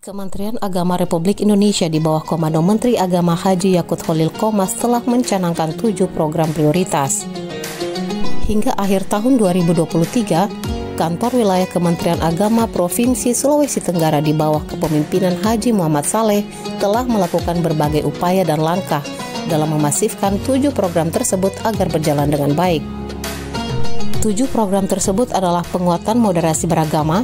Kementerian Agama Republik Indonesia di bawah Komando Menteri Agama Haji Yakut Khalil Qomas telah mencanangkan 7 program prioritas. Hingga akhir tahun 2023, Kantor Wilayah Kementerian Agama Provinsi Sulawesi Tenggara di bawah kepemimpinan Haji Muhammad Saleh telah melakukan berbagai upaya dan langkah dalam memasifkan 7 program tersebut agar berjalan dengan baik. 7 program tersebut adalah penguatan moderasi beragama,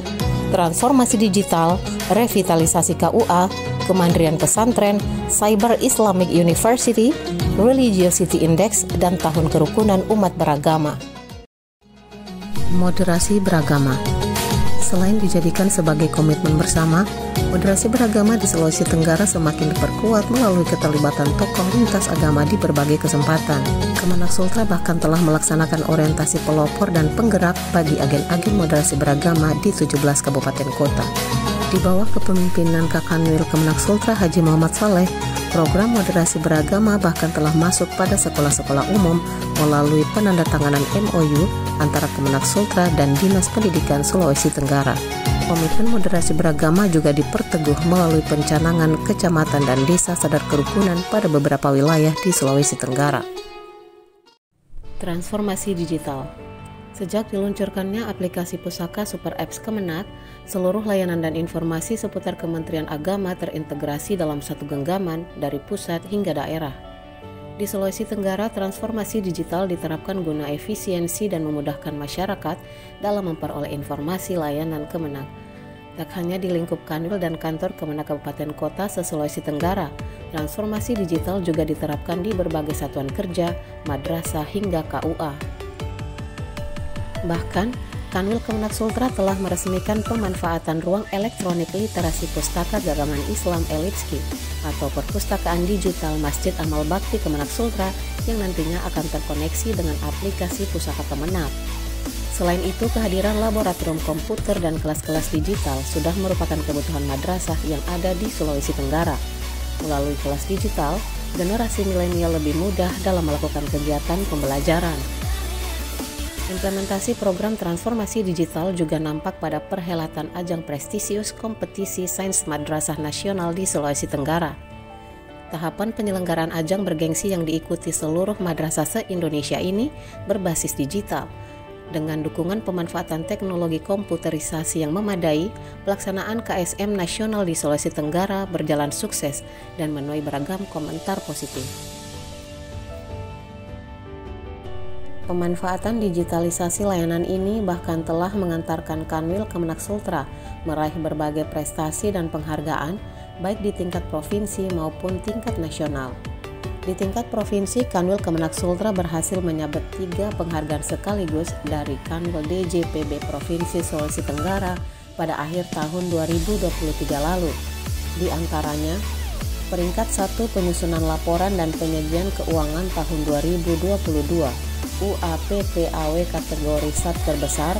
transformasi digital, revitalisasi KUA, kemandirian pesantren, Cyber Islamic University, Religiosity Index, dan Tahun Kerukunan Umat Beragama. Moderasi beragama. Selain dijadikan sebagai komitmen bersama, moderasi beragama di Sulawesi Tenggara semakin diperkuat melalui keterlibatan tokoh lintas agama di berbagai kesempatan. Kemenak Sultra bahkan telah melaksanakan orientasi pelopor dan penggerak bagi agen-agen moderasi beragama di 17 kabupaten kota. Di bawah kepemimpinan Kakanwil Kemenak Sultra Haji Muhammad Saleh, program moderasi beragama bahkan telah masuk pada sekolah-sekolah umum melalui penandatanganan MOU antara Kemenak Sultra dan Dinas Pendidikan Sulawesi Tenggara. Komitmen moderasi beragama juga diperteguh melalui pencanangan kecamatan dan desa sadar kerukunan pada beberapa wilayah di Sulawesi Tenggara. Transformasi digital. Sejak diluncurkannya aplikasi Pusaka Super Apps Kemenak, seluruh layanan dan informasi seputar Kementerian Agama terintegrasi dalam satu genggaman dari pusat hingga daerah. Di Sulawesi Tenggara, transformasi digital diterapkan guna efisiensi dan memudahkan masyarakat dalam memperoleh informasi layanan Kemenak. Tak hanya di lingkup Kanwil dan kantor Kemenak Kabupaten Kota se-Sulawesi Tenggara, transformasi digital juga diterapkan di berbagai satuan kerja, madrasah hingga KUA. Bahkan, Kanwil Kemenak Sultra telah meresmikan pemanfaatan ruang elektronik literasi pustaka gagaman Islam Elitski atau perpustakaan digital Masjid Amal Bakti Kemenak Sultra yang nantinya akan terkoneksi dengan aplikasi Pusaka Kemenak. Selain itu, kehadiran laboratorium komputer dan kelas-kelas digital sudah merupakan kebutuhan madrasah yang ada di Sulawesi Tenggara. Melalui kelas digital, generasi milenial lebih mudah dalam melakukan kegiatan pembelajaran. Implementasi program transformasi digital juga nampak pada perhelatan ajang prestisius kompetisi sains madrasah nasional di Sulawesi Tenggara. Tahapan penyelenggaraan ajang bergengsi yang diikuti seluruh madrasah se-Indonesia ini berbasis digital. Dengan dukungan pemanfaatan teknologi komputerisasi yang memadai, pelaksanaan KSM nasional di Sulawesi Tenggara berjalan sukses dan menuai beragam komentar positif. Pemanfaatan digitalisasi layanan ini bahkan telah mengantarkan Kanwil Kemenak Sultra meraih berbagai prestasi dan penghargaan baik di tingkat provinsi maupun tingkat nasional. Di tingkat provinsi, Kanwil Kemenak Sultra berhasil menyabet 3 penghargaan sekaligus dari Kanwil DJPB Provinsi Sulawesi Tenggara pada akhir tahun 2023 lalu. Di antaranya, peringkat 1 penyusunan laporan dan penyajian keuangan tahun 2022, UAPPAW kategori Satker Besar,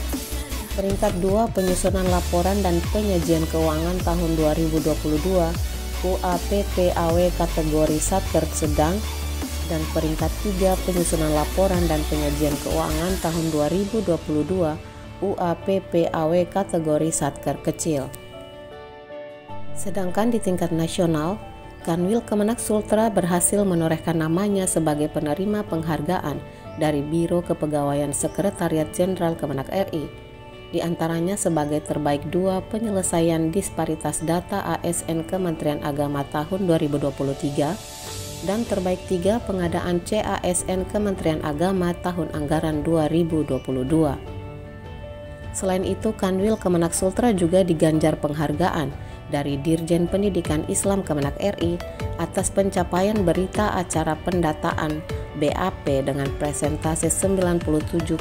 peringkat 2 penyusunan laporan dan penyajian keuangan tahun 2022, UAPPAW kategori Satker Sedang, dan peringkat 3 penyusunan laporan dan penyajian keuangan tahun 2022, UAPPAW kategori Satker Kecil. Sedangkan di tingkat nasional, Kanwil Kemenak Sultra berhasil menorehkan namanya sebagai penerima penghargaan dari Biro Kepegawaian Sekretariat Jenderal Kemenak RI, di antaranya sebagai terbaik 2 penyelesaian disparitas data ASN Kementerian Agama tahun 2023 dan terbaik 3 pengadaan CASN Kementerian Agama tahun anggaran 2022. Selain itu, Kanwil Kemenak Sultra juga diganjar penghargaan dari Dirjen Pendidikan Islam Kemenak RI atas pencapaian berita acara pendataan BAP dengan presentase 97,9%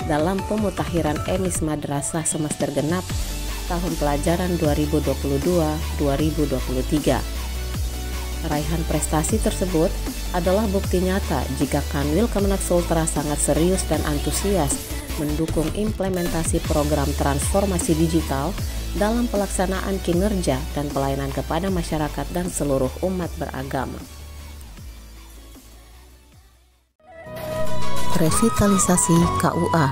dalam pemutakhiran emis madrasah semester genap tahun pelajaran 2022-2023. Raihan prestasi tersebut adalah bukti nyata jika Kanwil Kemenak Sultra sangat serius dan antusias mendukung implementasi program transformasi digital dalam pelaksanaan kinerja dan pelayanan kepada masyarakat dan seluruh umat beragama. Revitalisasi KUA.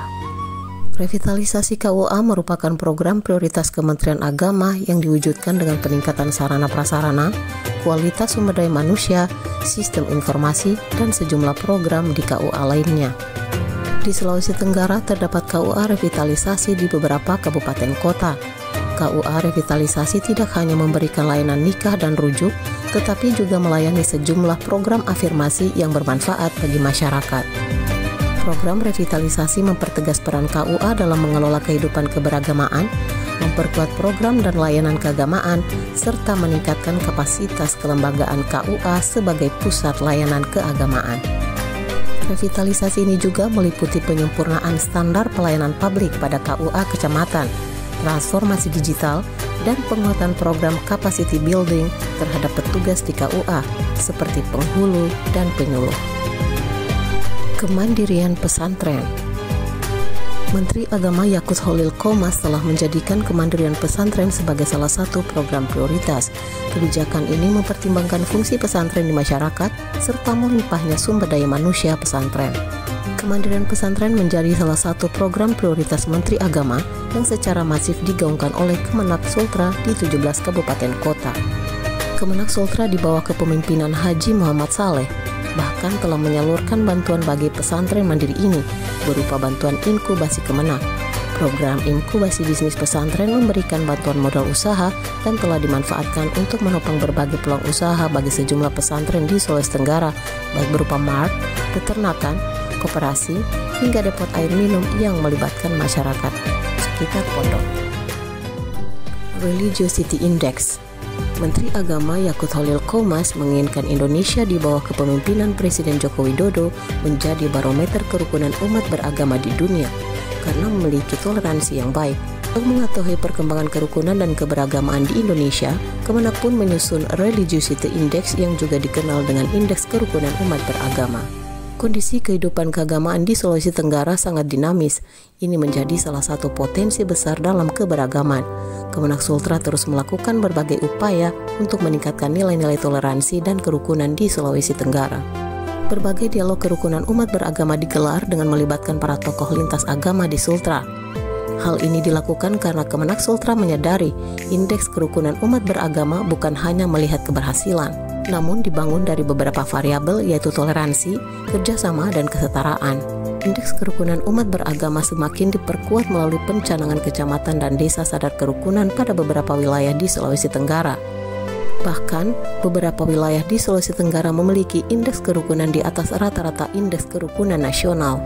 Revitalisasi KUA merupakan program prioritas Kementerian Agama yang diwujudkan dengan peningkatan sarana prasarana, kualitas sumber daya manusia, sistem informasi, dan sejumlah program di KUA lainnya. Di Sulawesi Tenggara terdapat KUA revitalisasi di beberapa kabupaten kota. KUA revitalisasi tidak hanya memberikan layanan nikah dan rujuk, tetapi juga melayani sejumlah program afirmasi yang bermanfaat bagi masyarakat. Program revitalisasi mempertegas peran KUA dalam mengelola kehidupan keberagamaan, memperkuat program dan layanan keagamaan, serta meningkatkan kapasitas kelembagaan KUA sebagai pusat layanan keagamaan. Revitalisasi ini juga meliputi penyempurnaan standar pelayanan publik pada KUA kecamatan, transformasi digital, dan penguatan program capacity building terhadap petugas di KUA seperti penghulu dan penyuluh. Kemandirian pesantren. Menteri Agama Yakut Khalil Qomas telah menjadikan kemandirian pesantren sebagai salah satu program prioritas. Kebijakan ini mempertimbangkan fungsi pesantren di masyarakat serta melimpahnya sumber daya manusia pesantren. Kemandirian pesantren menjadi salah satu program prioritas Menteri Agama yang secara masif digaungkan oleh Kemenak Sultra di 17 kabupaten kota. Kemenak Sultra di bawah kepemimpinan Haji Muhammad Saleh bahkan telah menyalurkan bantuan bagi pesantren mandiri ini berupa bantuan inkubasi Kemenak. Program inkubasi bisnis pesantren memberikan bantuan modal usaha dan telah dimanfaatkan untuk menopang berbagai peluang usaha bagi sejumlah pesantren di Sulawesi Tenggara, baik berupa mart, peternakan, koperasi, hingga depot air minum yang melibatkan masyarakat sekitar pondok. Religiosity Index. Menteri Agama Yakut Khalil Qomas menginginkan Indonesia di bawah kepemimpinan Presiden Joko Widodo menjadi barometer kerukunan umat beragama di dunia karena memiliki toleransi yang baik. Untuk mengetahui perkembangan kerukunan dan keberagamaan di Indonesia, Kemenak pun menyusun Religiosity Index yang juga dikenal dengan Indeks Kerukunan Umat Beragama. Kondisi kehidupan keagamaan di Sulawesi Tenggara sangat dinamis. Ini menjadi salah satu potensi besar dalam keberagaman. Kemenak Sultra terus melakukan berbagai upaya untuk meningkatkan nilai-nilai toleransi dan kerukunan di Sulawesi Tenggara. Berbagai dialog kerukunan umat beragama digelar dengan melibatkan para tokoh lintas agama di Sultra. Hal ini dilakukan karena Kemenak Sultra menyadari indeks kerukunan umat beragama bukan hanya melihat keberhasilan, namun dibangun dari beberapa variabel yaitu toleransi, kerjasama, dan kesetaraan. Indeks kerukunan umat beragama semakin diperkuat melalui pencanangan kecamatan dan desa sadar kerukunan pada beberapa wilayah di Sulawesi Tenggara. Bahkan, beberapa wilayah di Sulawesi Tenggara memiliki indeks kerukunan di atas rata-rata indeks kerukunan nasional.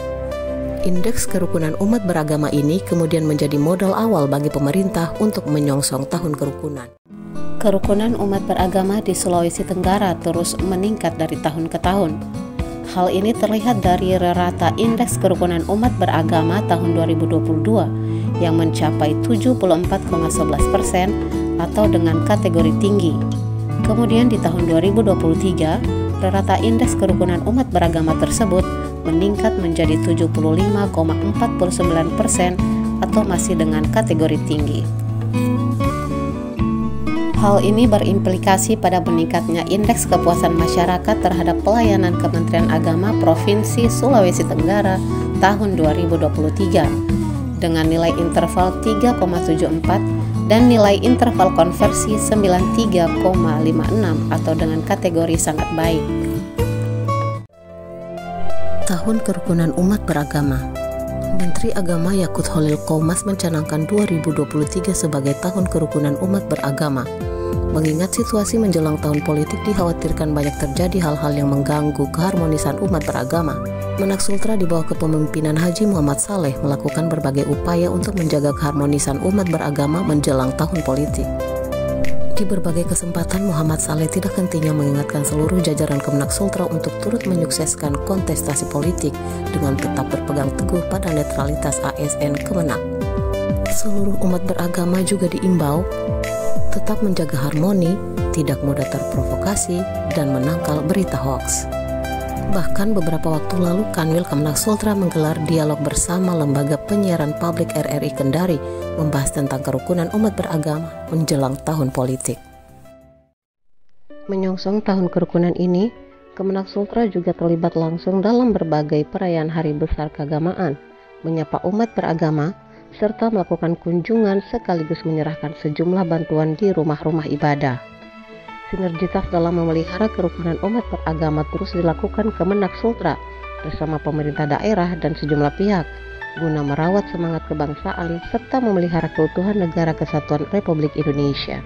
Indeks kerukunan umat beragama ini kemudian menjadi modal awal bagi pemerintah untuk menyongsong tahun kerukunan. Kerukunan umat beragama di Sulawesi Tenggara terus meningkat dari tahun ke tahun. Hal ini terlihat dari rata indeks kerukunan umat beragama tahun 2022 yang mencapai 74,11% atau dengan kategori tinggi. Kemudian di tahun 2023, rata indeks kerukunan umat beragama tersebut meningkat menjadi 75,49% atau masih dengan kategori tinggi. Hal ini berimplikasi pada meningkatnya indeks kepuasan masyarakat terhadap pelayanan Kementerian Agama Provinsi Sulawesi Tenggara tahun 2023 dengan nilai interval 3,74 dan nilai interval konversi 93,56 atau dengan kategori sangat baik. Tahun Kerukunan Umat Beragama. Menteri Agama Yakut Khalil Qomas mencanangkan 2023 sebagai Tahun Kerukunan Umat Beragama. Mengingat situasi menjelang tahun politik dikhawatirkan banyak terjadi hal-hal yang mengganggu keharmonisan umat beragama. Kemenak Sultra di bawah kepemimpinan Haji Muhammad Saleh melakukan berbagai upaya untuk menjaga keharmonisan umat beragama menjelang tahun politik. Di berbagai kesempatan, Muhammad Saleh tidak hentinya mengingatkan seluruh jajaran Kemenak Sultra untuk turut menyukseskan kontestasi politik dengan tetap berpegang teguh pada netralitas ASN Kemenak. Seluruh umat beragama juga diimbau tetap menjaga harmoni, tidak mudah terprovokasi, dan menangkal berita hoaks. Bahkan beberapa waktu lalu Kanwil Kemenak Sultra menggelar dialog bersama Lembaga Penyiaran Publik RRI Kendari membahas tentang kerukunan umat beragama menjelang tahun politik. Menyongsong tahun kerukunan ini, Kemenak Sultra juga terlibat langsung dalam berbagai perayaan hari besar keagamaan, menyapa umat beragama, serta melakukan kunjungan sekaligus menyerahkan sejumlah bantuan di rumah-rumah ibadah. Sinergitas dalam memelihara kerukunan umat beragama terus dilakukan Kemenak Sultra bersama pemerintah daerah dan sejumlah pihak guna merawat semangat kebangsaan serta memelihara keutuhan negara kesatuan Republik Indonesia.